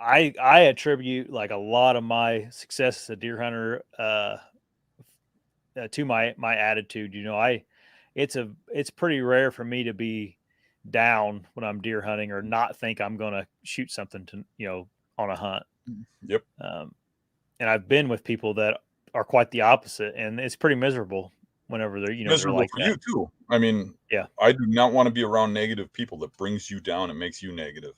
I attribute like a lot of my success as a deer hunter to my attitude. It's pretty rare for me to be down when I'm deer hunting or not think I'm going to shoot something to on a hunt. Yep. Um, and I've been with people that are quite the opposite, and it's pretty miserable whenever they're Miserable like for that. you too. I mean, Yeah, I do not want to be around negative people that brings you down and makes you negative.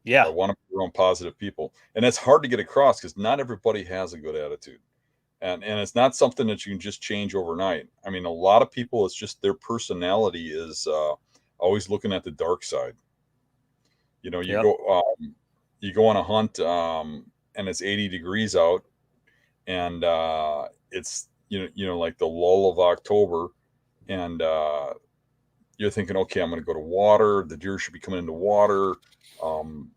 I yeah, want to be around positive people, and it's hard to get across because not everybody has a good attitude, and it's not something that you can just change overnight. I mean, a lot of people, it's just their personality is always looking at the dark side. You know, yep, you go on a hunt, and it's 80 degrees out, and it's like the lull of October, and you're thinking, okay, I'm going to go to water. The deer should be coming into water. Um,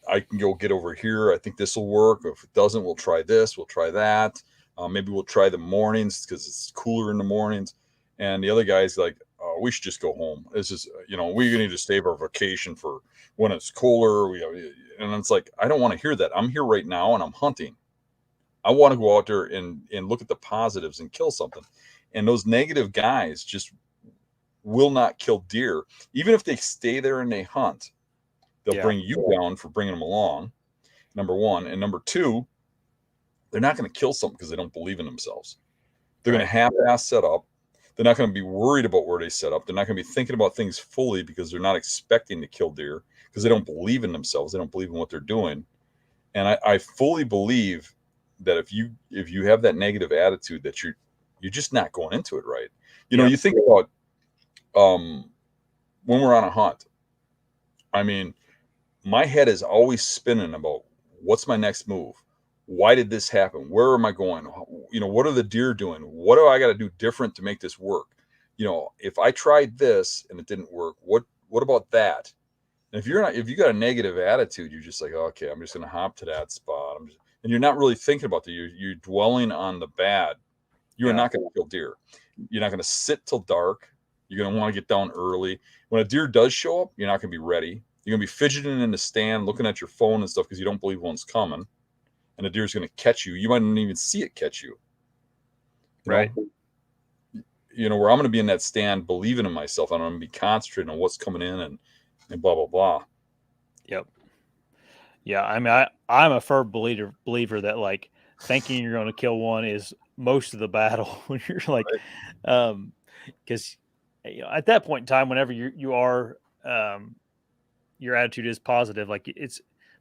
I can go get over here. I think this will work. If it doesn't, we'll try this. We'll try that. Maybe we'll try the mornings because it's cooler in the mornings. And the other guy's like, oh, we should just go home. This is, we need to save our vacation for when it's cooler. And it's like, I don't want to hear that. I'm here right now and I'm hunting. I want to go out there and look at the positives and kill something. And those negative guys just will not kill deer. Even if they stay there and they hunt, they'll yeah, bring you down for bringing them along, number one. And number two, they're not going to kill something because they don't believe in themselves. They're going to right, half-ass set up. They're not going to be worried about where they set up. They're not going to be thinking about things fully because they're not expecting to kill deer because they don't believe in themselves. They don't believe in what they're doing. And I fully believe that if you have that negative attitude, that you're just not going into it right. yep, You think about when we're on a hunt. I mean, my head is always spinning about what's my next move. Why did this happen? Where am I going? What are the deer doing? What do I got to do different to make this work? If I tried this and it didn't work, what about that? And if you got a negative attitude, you're just like, okay, I'm just going to hop to that spot. And you're not really thinking about you're dwelling on the bad. You are yeah, not going to kill deer. You're not going to sit till dark. You're going to want to get down early. When a deer does show up, you're not going to be ready. You're going to be fidgeting in the stand, looking at your phone and stuff because you don't believe one's coming. And the deer's going to catch you. You might not even see it catch you. You right, know, where I'm going to be in that stand, believing in myself. I'm going to be concentrating on what's coming in and blah blah blah. yep, yeah. I mean, I'm a firm believer that like thinking you're going to kill one is most of the battle when you're like, Right. because at that point in time, whenever you are your attitude is positive, like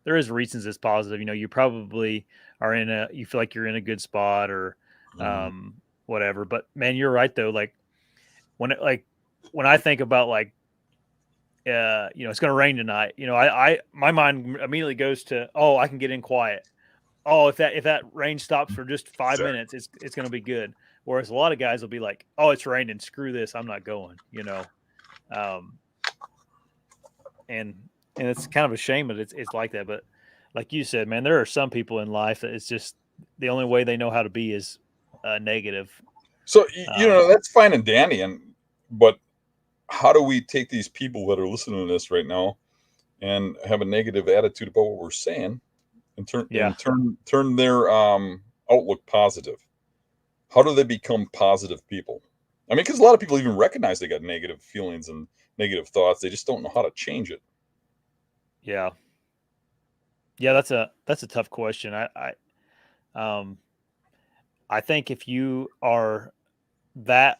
there is reasons it's positive. You probably you feel like you're in a good spot or Mm-hmm. whatever. But man, you're right though. Like when I think about like it's going to rain tonight. My mind immediately goes to, oh, I can get in quiet. Oh, if that rain stops for just 5 minutes, Exactly. it's going to be good. Whereas a lot of guys will be like, oh, it's raining, screw this, I'm not going. Um, and and it's kind of a shame that it's like that. But like you said, man, there are some people in life that it's just the only way they know how to be is negative. So Um, that's fine and dandy, but how do we take these people that are listening to this right now and have a negative attitude about what we're saying and yeah, turn their outlook positive? How do they become positive people? I mean, because a lot of people even recognize they got negative feelings and negative thoughts. They just don't know how to change it. yeah, yeah. That's a tough question. Um, I think if you are that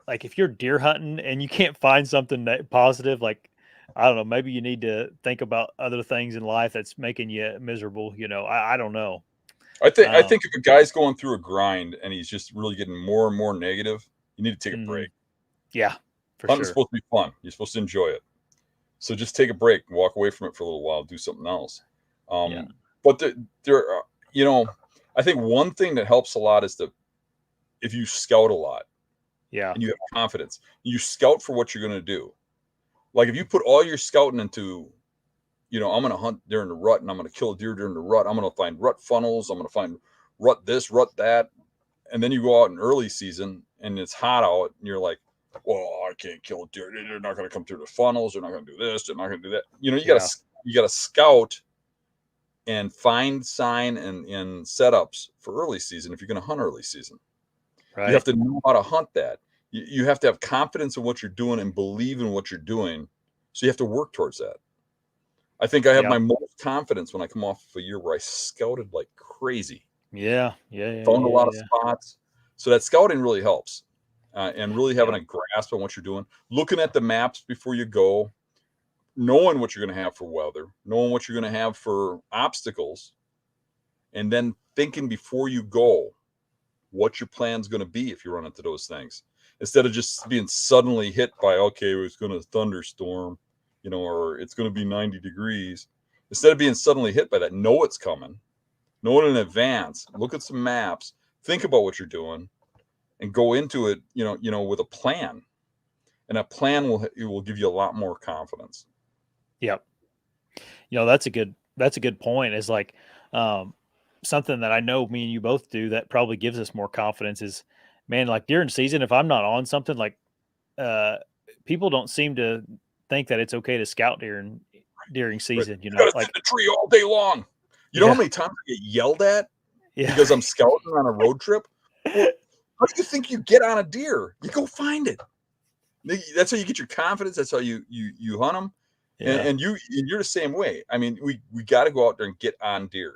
like if you're deer hunting and you can't find something that positive, like I don't know, maybe you need to think about other things in life that's making you miserable. I don't know. I Um, think if a guy's going through a grind and he's just really getting more and more negative, you need to take a break. mhm. Yeah, for Hunting's sure. supposed to be fun. You're supposed to enjoy it. So just take a break, walk away from it for a little while, do something else. Yeah, But there are, I think one thing that helps a lot is if you scout a lot yeah, and you have confidence, you scout for what you're going to do. Like if you put all your scouting into, I'm going to hunt during the rut and I'm going to kill a deer during the rut. I'm going to find rut funnels. I'm going to find rut this, rut that. And then you go out in early season and it's hot out and you're like, well, I can't kill a deer. They're not going to come through the funnels. They're not going to do this. They're not going to do that. yeah, You got to scout and find sign and setups for early season if you're going to hunt early season. You have Right. to know how to hunt that. You have to have confidence in what you're doing and believe in what you're doing. So you have to work towards that. I think I have Yep. my most confidence when I come off of a year where I scouted like crazy, Yeah. Yeah. Yeah. found a Yeah. lot of Yeah. spots. So that scouting really helps, and really having Yep. a grasp on what you're doing, looking at the maps before you go, knowing what you're going to have for weather, knowing what you're going to have for obstacles, and then thinking before you go what your plan's going to be if you run into those things, instead of just being suddenly hit by, okay, it's going to thunderstorm, or it's going to be 90 degrees. Instead of being suddenly hit by that, know it's coming, know it in advance, look at some maps, think about what you're doing, and go into it, with a plan. And a plan will give you a lot more confidence. Yep. That's a good point. Is like um, something that I know me and you both do that probably gives us more confidence is, man, like during season, if I'm not on something, like uh, people don't seem to think that it's okay to scout during Right? season. You got to sit Like in a tree all day long. You know how yeah, many times I get yelled at yeah, because I'm scouting on a road trip? Well, how do you think you get on a deer? You go find it. That's how you get your confidence. That's how you hunt them, and, yeah, and you and you're the same way. I mean, we got to go out there and get on deer,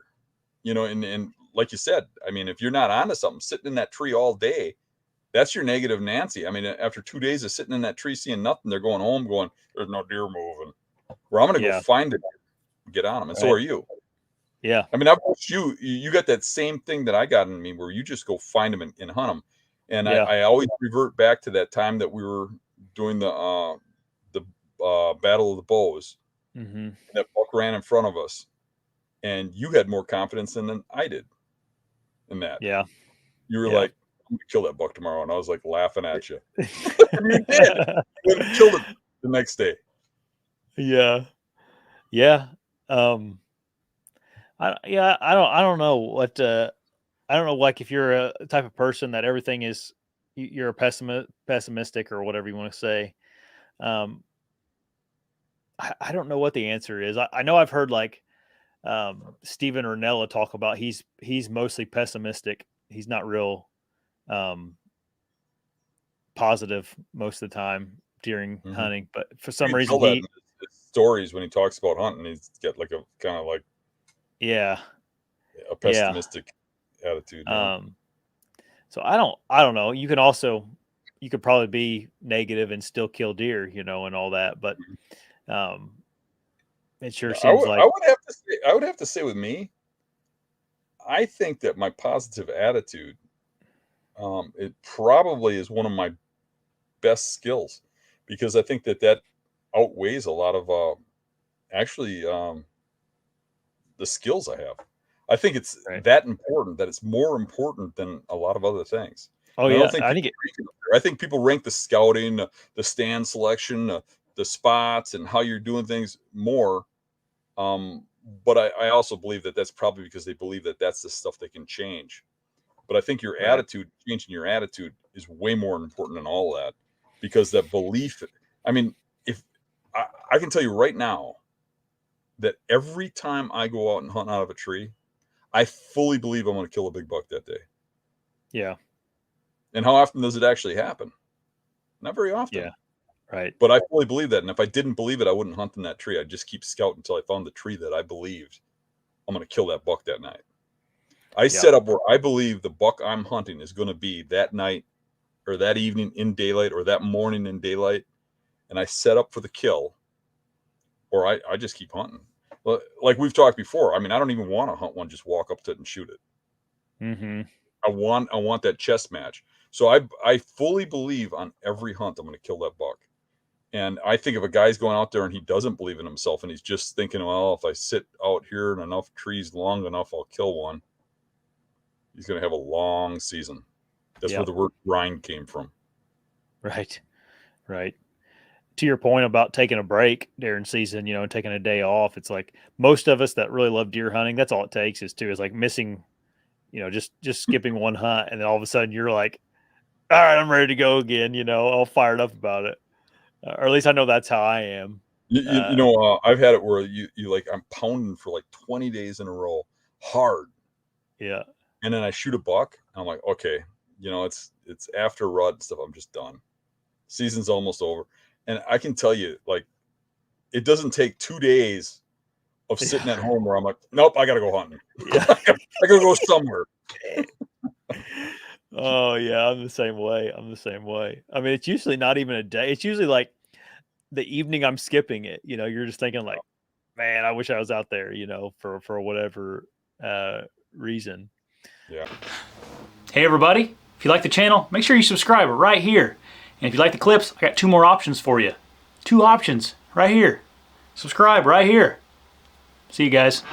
and like you said, I mean, if you're not onto something, sitting in that tree all day, that's your negative Nancy. I mean, after 2 days of sitting in that tree seeing nothing, they're going home going, "There's no deer moving." Where I'm going to go yeah, find it, get on them, and so right, are you. yeah, I mean, I've watched you. You got that same thing that I got in me, where you just go find them and hunt them. And I, yeah, I always revert back to that time that we were doing the Battle of the Bows, hmm, and that buck ran in front of us, and you had more confidence than I did in that. yeah, You were yeah. like, "I'm gonna kill that buck tomorrow," and I was like laughing at you. And you did. You went and killed it the next day. Yeah, yeah. Um, I don't know what I don't know, like, if you're a type of person that everything is you're a pessimistic or whatever you wanna say. Um, I don't know what the answer is. I know I've heard, like, Steven Ranella talk about he's mostly pessimistic. He's not real, um, positive most of the time during Mhm. hunting, but for You some can reason tell that in he his stories when he talks about hunting. He's got like a kind of like yeah, a yeah. pessimistic attitude. Yeah. Um, so I don't know. You could probably be negative and still kill deer, and all that, but, um, it sure Yeah, seems I like would have to say with me, I think that my positive attitude, it probably is one of my best skills, because I think that outweighs a lot of actually the skills I have. I think it's right. that important, that it's more important than a lot of other things. Oh, And I don't yeah, think I think people it rank it up there. I think people rank the scouting, the stand selection, the spots, and how you're doing things more. Um, but I also believe that that's probably because they believe that that's the stuff they can change. But I think your right. attitude, changing your attitude, is way more important than all that, because that belief. I mean, if I can tell you right now that every time I go out and hunt out of a tree, I fully believe I'm going to kill a big buck that day. Yeah, And how often does it actually happen? Not very yeah, often. right. But I fully believe that. And if I didn't believe it, I wouldn't hunt in that tree. I'd just keep scouting until I found the tree that I believed I'm going to kill that buck that night. I Yep, set up where I believe the buck I'm hunting is going to be that night or that evening in daylight or that morning in daylight. And I set up for the kill, or I just keep hunting. Like we've talked before, I mean, I don't even want to hunt one, just walk up to it and shoot it. mhm, I want that chess match. So I fully believe on every hunt I'm going to kill that buck. And I think if a guy's going out there and he doesn't believe in himself and he's just thinking, well, if I sit out here in enough trees long enough, I'll kill one, he's going to have a long season. That's where yep, the word grind came from. right, right. To your point about taking a break during season, and taking a day off, it's like most of us that really love deer hunting, that's all it takes is like missing, just skipping one hunt, and then all of a sudden you're like, all right, I'm ready to go again, all fired up about it. Or at least I know that's how I am. I've had it where you like I'm pounding for like 20 days in a row, hard, Yeah. and then I shoot a buck. And I'm like, okay, it's after rut and stuff. I'm just done. Season's almost over, and I can tell you, like, it doesn't take 2 days of sitting at home where I'm like, nope, I gotta go hunting. Yeah. I gotta go somewhere. Oh yeah, I'm the same way. I'm the same way. I mean, it's usually not even a day. It's usually like the evening I'm skipping it. You're just thinking like, man, I wish I was out there. For whatever reason. Yeah. Hey everybody, if you like the channel, make sure you subscribe right here. And if you like the clips, I got 2 more options for you. 2 options right here. Subscribe right here. See you guys.